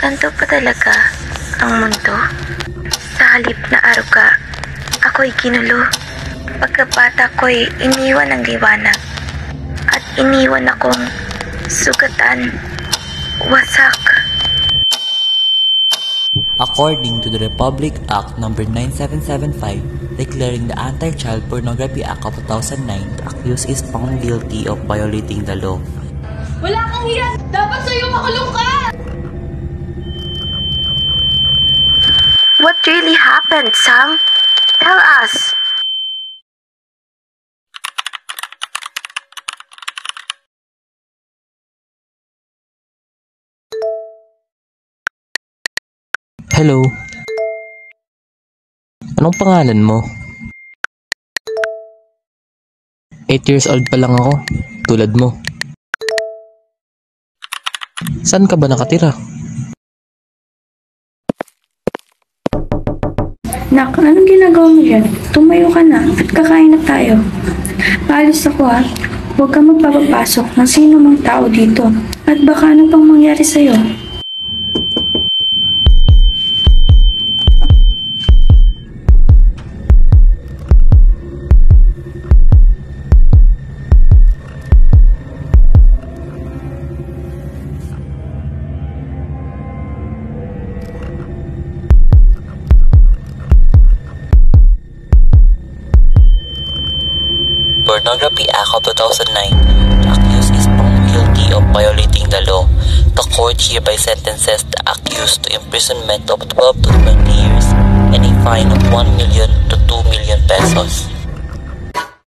Ganto pa talaga ang mundo. Sa halip na aruga, ako'y ginulo. Pagkabata ko'y iniwan ng liwanag. At iniwan akong sugatan, wasak. According to the Republic Act No. 9775, declaring the Anti-Child Pornography Act of 2009, the accused is found guilty of violating the law. Wala kang hiya! Dapat sa'yo makulong ka! What really happened, Sam? Tell us. Hello. Anong pangalan mo? 8 years old pa lang ako, tulad mo. Saan ka ba nakatira? Nak, anong ginagawa mo dyan? Tumayo ka na at kakain na tayo. Paalis ako ha. Huwag ka magpapapasok ng sino mang tao dito. At baka ano pang mangyari sa'yo. Pornography Act of 2009, the accused is found guilty of violating the law. The court hereby sentences the accused to imprisonment of 12 to 20 years and a fine of 1 million to 2 million pesos.